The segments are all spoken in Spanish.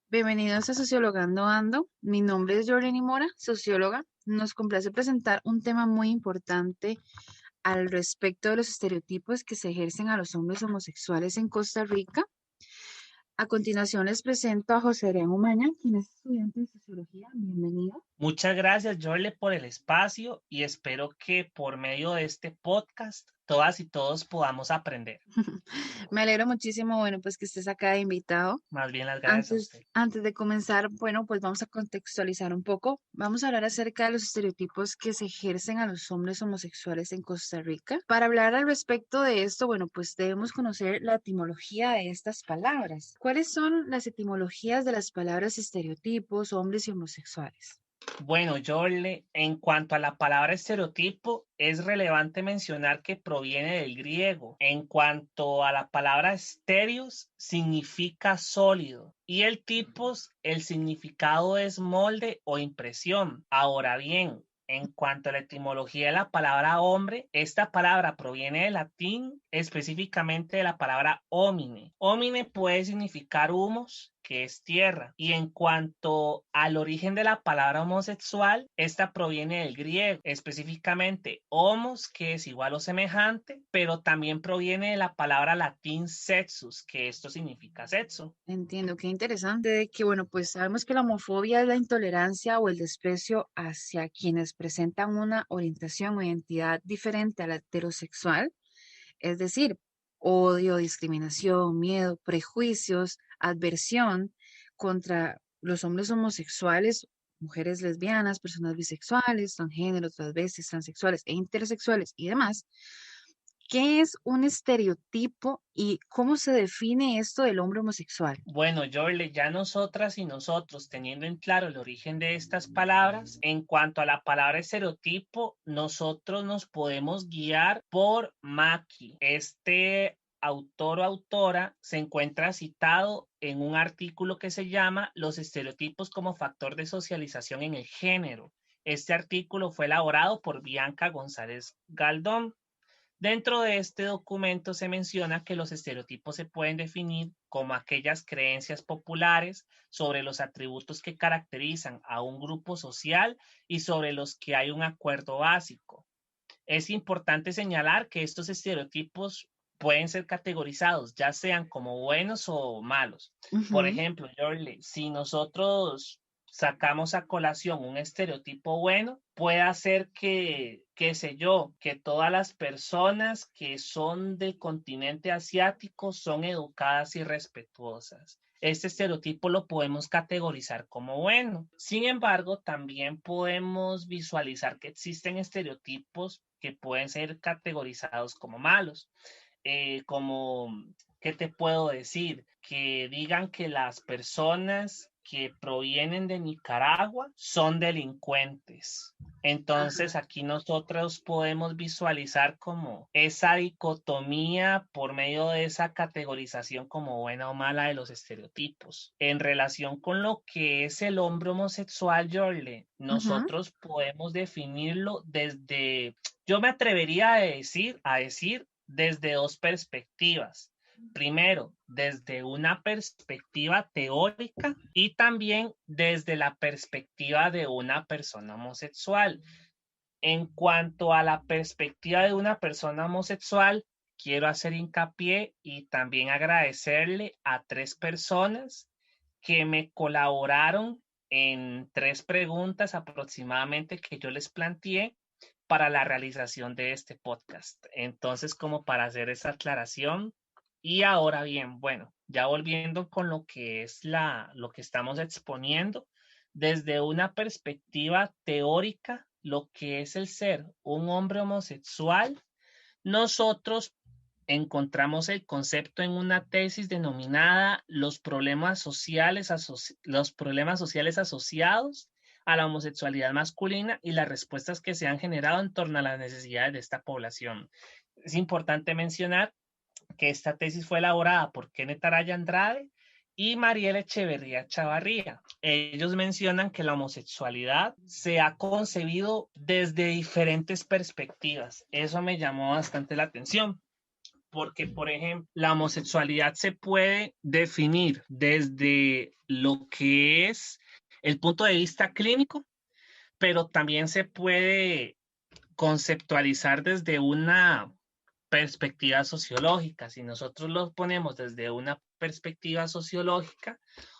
Bienvenidos a Sociologando Ando. Mi nombre es Jorleni Mora, socióloga. Nos complace presentar un tema muy importante al respecto de los estereotipos que se ejercen a los hombres homosexuales en Costa Rica. A continuación les presento a José Adrián Umaña, quien es estudiante de Sociología. Bienvenido. Muchas gracias, Jorle, por el espacio y espero que por medio de este podcast todas y todos podamos aprender. Me alegro muchísimo, bueno, pues que estés acá de invitado. Más bien las gracias a Antes, usted. antes de comenzar, bueno, pues vamos a contextualizar un poco. Vamos a hablar acerca de los estereotipos que se ejercen a los hombres homosexuales en Costa Rica. Para hablar al respecto de esto, bueno, pues debemos conocer la etimología de estas palabras. ¿Cuáles son las etimologías de las palabras estereotipos, hombres y homosexuales? Bueno, Jorle, en cuanto a la palabra estereotipo, es relevante mencionar que proviene del griego. En cuanto a la palabra estéreos, significa sólido. Y el tipos, el significado es molde o impresión. Ahora bien, en cuanto a la etimología de la palabra hombre, esta palabra proviene del latín, específicamente de la palabra homine. Homine puede significar humos, que es tierra. Y en cuanto al origen de la palabra homosexual, esta proviene del griego, específicamente homos, que es igual o semejante, pero también proviene de la palabra latín sexus, que esto significa sexo. Entiendo, qué interesante de que, bueno, pues sabemos que la homofobia es la intolerancia o el desprecio hacia quienes presentan una orientación o identidad diferente a la heterosexual, es decir, odio, discriminación, miedo, prejuicios, adversión contra los hombres homosexuales, mujeres lesbianas, personas bisexuales, transgéneros, transvestis, transexuales e intersexuales y demás. ¿Qué es un estereotipo y cómo se define esto del hombre homosexual? Bueno, Jorle, ya nosotras y nosotros, teniendo en claro el origen de estas palabras, en cuanto a la palabra estereotipo, nosotros nos podemos guiar por Maki. Este autor o autora se encuentra citado en un artículo que se llama Los estereotipos como factor de socialización en el género. Este artículo fue elaborado por Bianca González Galdón. Dentro de este documento se menciona que los estereotipos se pueden definir como aquellas creencias populares sobre los atributos que caracterizan a un grupo social y sobre los que hay un acuerdo básico. Es importante señalar que estos estereotipos pueden ser categorizados, ya sean como buenos o malos. Por Ujú. ejemplo, Jorle, si nosotros sacamos a colación un estereotipo bueno, puede hacer que, qué sé yo, que todas las personas que son del continente asiático son educadas y respetuosas. Este estereotipo lo podemos categorizar como bueno. Sin embargo, también podemos visualizar que existen estereotipos que pueden ser categorizados como malos. Como, ¿qué te puedo decir? Que digan que las personas que provienen de Nicaragua son delincuentes. Entonces Ajá. aquí nosotros podemos visualizar como esa dicotomía por medio de esa categorización como buena o mala de los estereotipos. En relación con lo que es el hombre homosexual, Jorle, Ujú. nosotros podemos definirlo desde, yo me atrevería a decir desde dos perspectivas. Primero, desde una perspectiva teórica y también desde la perspectiva de una persona homosexual. En cuanto a la perspectiva de una persona homosexual, quiero hacer hincapié y también agradecerle a tres personas que me colaboraron en tres preguntas aproximadamente que yo les planteé para la realización de este podcast. Entonces, como para hacer esa aclaración. Y ahora bien, bueno, ya volviendo con lo que es lo que estamos exponiendo, desde una perspectiva teórica, lo que es el ser un hombre homosexual, nosotros encontramos el concepto en una tesis denominada los problemas sociales asociados a la homosexualidad masculina y las respuestas que se han generado en torno a las necesidades de esta población. Es importante mencionar que esta tesis fue elaborada por Kenneth Araya Andrade y Mariela Echeverría Chavarría. Ellos mencionan que la homosexualidad se ha concebido desde diferentes perspectivas. Eso me llamó bastante la atención. porque, por ejemplo, la homosexualidad se puede definir desde lo que es el punto de vista clínico, pero también se puede conceptualizar desde una perspectiva sociológica. Si nosotros lo ponemos desde una perspectiva sociológica,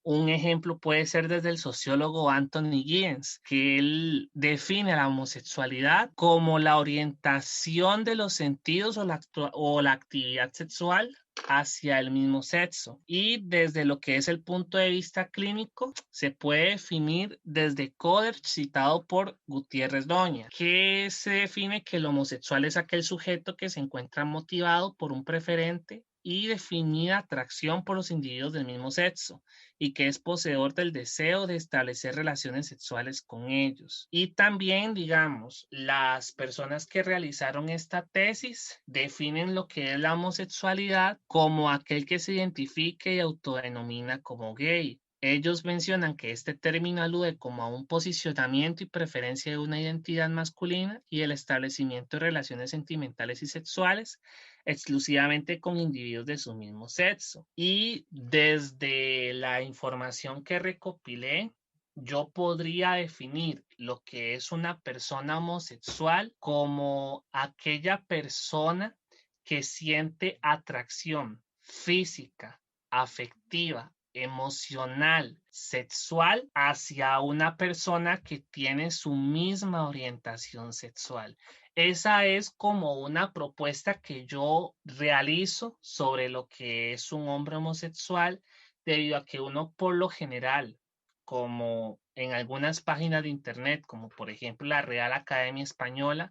un ejemplo puede ser desde el sociólogo Anthony Giddens, que él define la homosexualidad como la orientación de los sentidos o la actividad sexual hacia el mismo sexo. Y desde lo que es el punto de vista clínico, se puede definir desde Coder, citado por Gutiérrez Doña, que se define que el homosexual es aquel sujeto que se encuentra motivado por un preferente y definida atracción por los individuos del mismo sexo y que es poseedor del deseo de establecer relaciones sexuales con ellos. Y también, digamos, las personas que realizaron esta tesis definen lo que es la homosexualidad como aquel que se identifique y autodenomina como gay. Ellos mencionan que este término alude como a un posicionamiento y preferencia de una identidad masculina y el establecimiento de relaciones sentimentales y sexuales exclusivamente con individuos de su mismo sexo. Y desde la información que recopilé, yo podría definir lo que es una persona homosexual como aquella persona que siente atracción física, afectiva, emocional, sexual hacia una persona que tiene su misma orientación sexual. Esa es como una propuesta que yo realizo sobre lo que es un hombre homosexual, debido a que uno por lo general, como en algunas páginas de internet, como por ejemplo la Real Academia Española,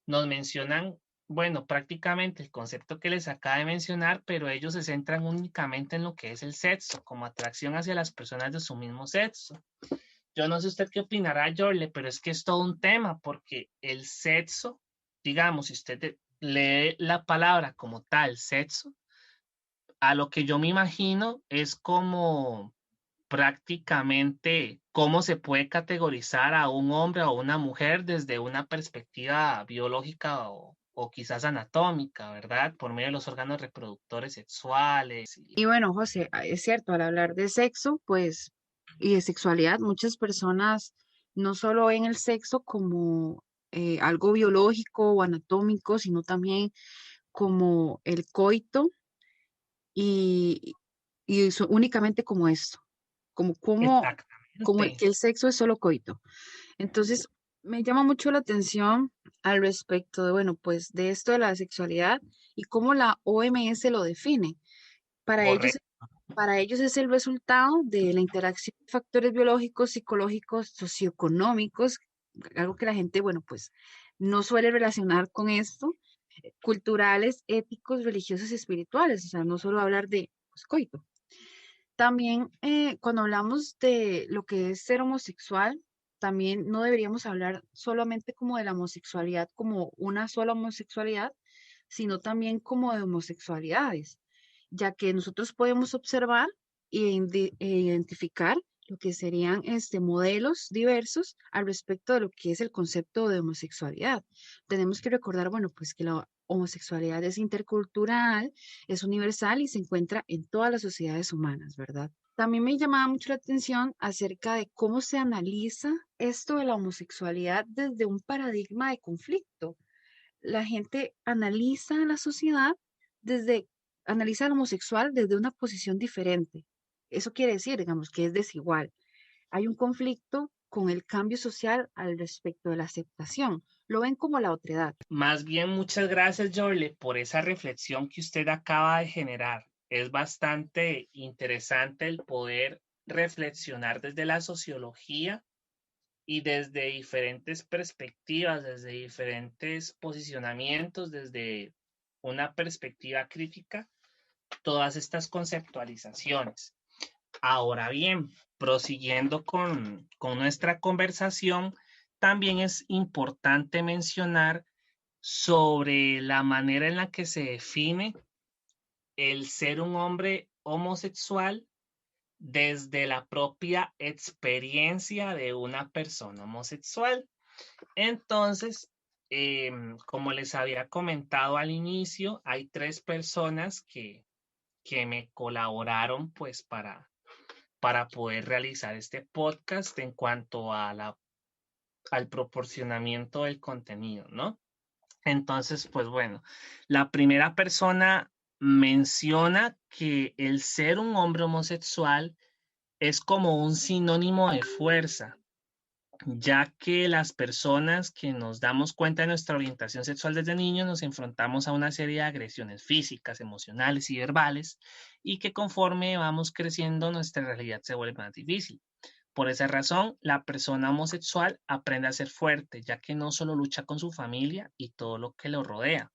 nos mencionan, bueno, prácticamente el concepto que les acabo de mencionar, pero ellos se centran únicamente en lo que es el sexo, como atracción hacia las personas de su mismo sexo. Yo no sé usted qué opinará, Jorle, pero es que es todo un tema, porque el sexo, digamos, si usted lee la palabra como tal, sexo, a lo que yo me imagino es como prácticamente cómo se puede categorizar a un hombre o una mujer desde una perspectiva biológica o quizás anatómica, ¿verdad? Por medio de los órganos reproductores sexuales. Y bueno, José, es cierto, al hablar de sexo, pues, y de sexualidad, muchas personas no solo ven el sexo como algo biológico o anatómico, sino también como el coito y, únicamente como esto, como Exactamente. que el sexo es solo coito. Entonces, me llama mucho la atención al respecto de, bueno, pues de esto de la sexualidad y cómo la OMS lo define. Para ellos, Correcto. para ellos es el resultado de la interacción de factores biológicos, psicológicos, socioeconómicos, algo que la gente, bueno, pues no suele relacionar con esto, culturales, éticos, religiosos y espirituales, o sea, no solo hablar de pues, coito. También cuando hablamos de lo que es ser homosexual, también no deberíamos hablar solamente como de la homosexualidad como una sola homosexualidad, sino también como de homosexualidades, ya que nosotros podemos observar e identificar lo que serían modelos diversos al respecto de lo que es el concepto de homosexualidad. Tenemos que recordar, bueno, pues que la homosexualidad es intercultural, es universal y se encuentra en todas las sociedades humanas, ¿verdad? También me llamaba mucho la atención acerca de cómo se analiza esto de la homosexualidad desde un paradigma de conflicto. La gente analiza la sociedad desde, analiza al homosexual desde una posición diferente. Eso quiere decir, digamos, que es desigual. Hay un conflicto con el cambio social al respecto de la aceptación. Lo ven como la otredad. Más bien, muchas gracias, Jorle, por esa reflexión que usted acaba de generar. Es bastante interesante el poder reflexionar desde la sociología y desde diferentes perspectivas, desde diferentes posicionamientos, desde una perspectiva crítica, todas estas conceptualizaciones. Ahora bien, prosiguiendo con nuestra conversación, también es importante mencionar sobre la manera en la que se define el ser un hombre homosexual desde la propia experiencia de una persona homosexual. Entonces, Como les había comentado al inicio, hay 3 personas que me colaboraron pues para poder realizar este podcast en cuanto a al proporcionamiento del contenido, ¿no? Entonces, pues bueno, la primera persona menciona que el ser un hombre homosexual es como un sinónimo de fuerza, ya que las personas que nos damos cuenta de nuestra orientación sexual desde niños nos enfrentamos a una serie de agresiones físicas, emocionales y verbales, y que conforme vamos creciendo nuestra realidad se vuelve más difícil. Por esa razón, la persona homosexual aprende a ser fuerte, ya que no solo lucha con su familia y todo lo que lo rodea,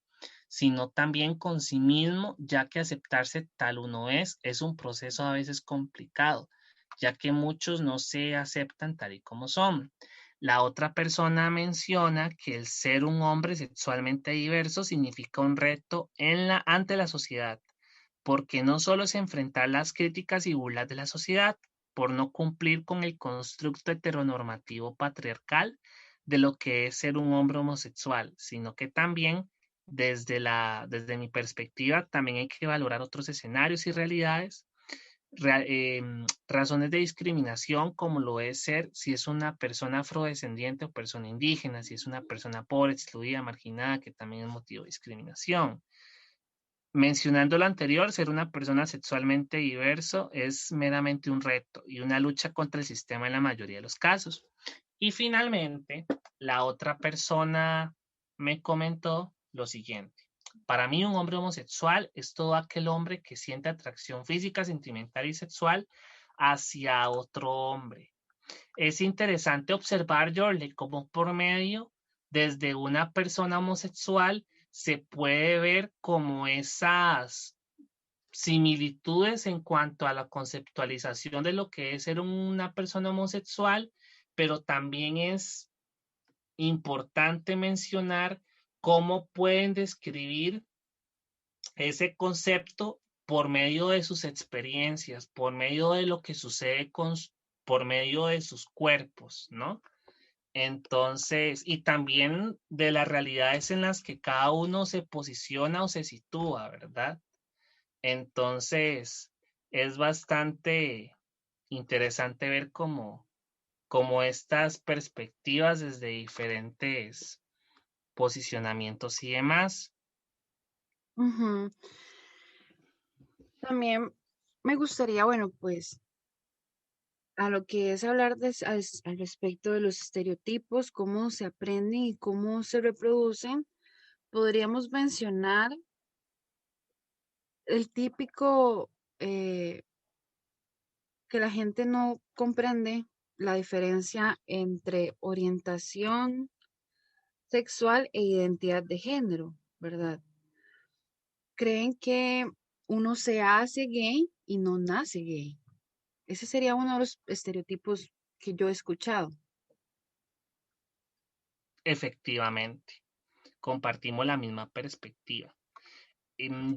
sino también con sí mismo, ya que aceptarse tal uno es un proceso a veces complicado, ya que muchos no se aceptan tal y como son. La otra persona menciona que el ser un hombre sexualmente diverso significa un reto ante la sociedad, porque no solo es enfrentar las críticas y burlas de la sociedad por no cumplir con el constructo heteronormativo patriarcal de lo que es ser un hombre homosexual, sino que también desde mi perspectiva también hay que valorar otros escenarios y realidades, razones de discriminación como lo es ser si es una persona afrodescendiente o persona indígena, si es una persona pobre, excluida, marginada, que también es motivo de discriminación. Mencionando lo anterior, ser una persona sexualmente diverso es meramente un reto y una lucha contra el sistema en la mayoría de los casos. Y finalmente, la otra persona me comentó lo siguiente. Para mí, un hombre homosexual es todo aquel hombre que siente atracción física, sentimental y sexual hacia otro hombre. Es interesante observar, Jorle, cómo por medio desde una persona homosexual se puede ver como esas similitudes en cuanto a la conceptualización de lo que es ser una persona homosexual, pero también es importante mencionar cómo pueden describir ese concepto por medio de sus experiencias, por medio de lo que sucede por medio de sus cuerpos, ¿no? Entonces, y también de las realidades en las que cada uno se posiciona o se sitúa, ¿verdad? Entonces, es bastante interesante ver cómo estas perspectivas desde diferentes posicionamientos y demás. Ujú. También me gustaría, bueno, pues a lo que es hablar al respecto de los estereotipos, cómo se aprenden y cómo se reproducen, podríamos mencionar el típico que la gente no comprende la diferencia entre orientación sexual e identidad de género, ¿verdad? Creen que uno se hace gay y no nace gay. Ese sería uno de los estereotipos que yo he escuchado. Efectivamente, compartimos la misma perspectiva.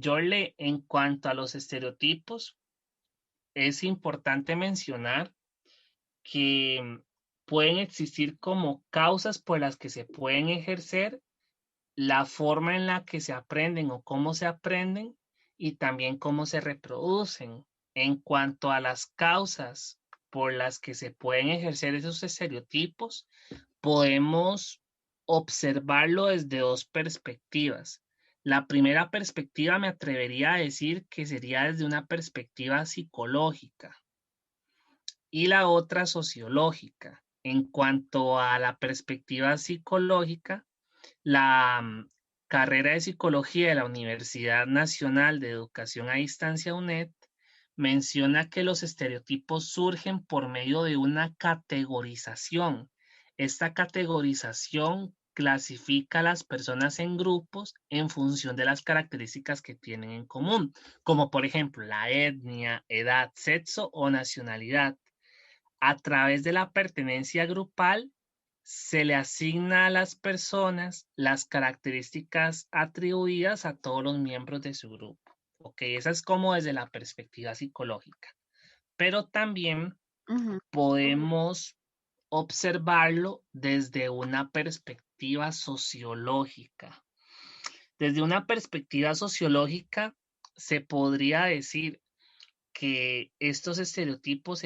Jorle, en cuanto a los estereotipos, es importante mencionar que pueden existir como causas por las que se pueden ejercer, la forma en la que se aprenden o cómo se aprenden y también cómo se reproducen. En cuanto a las causas por las que se pueden ejercer esos estereotipos, podemos observarlo desde 2 perspectivas. La primera perspectiva me atrevería a decir que sería desde una perspectiva psicológica y la otra sociológica. En cuanto a la perspectiva psicológica, la carrera de psicología de la Universidad Nacional de Educación a Distancia UNED menciona que los estereotipos surgen por medio de una categorización. Esta categorización clasifica a las personas en grupos en función de las características que tienen en común, como por ejemplo la etnia, edad, sexo o nacionalidad. A través de la pertenencia grupal, se le asigna a las personas las características atribuidas a todos los miembros de su grupo. Ok, esa es como desde la perspectiva psicológica. Pero también Ujú. podemos observarlo desde una perspectiva sociológica. Desde una perspectiva sociológica se podría decir que estos estereotipos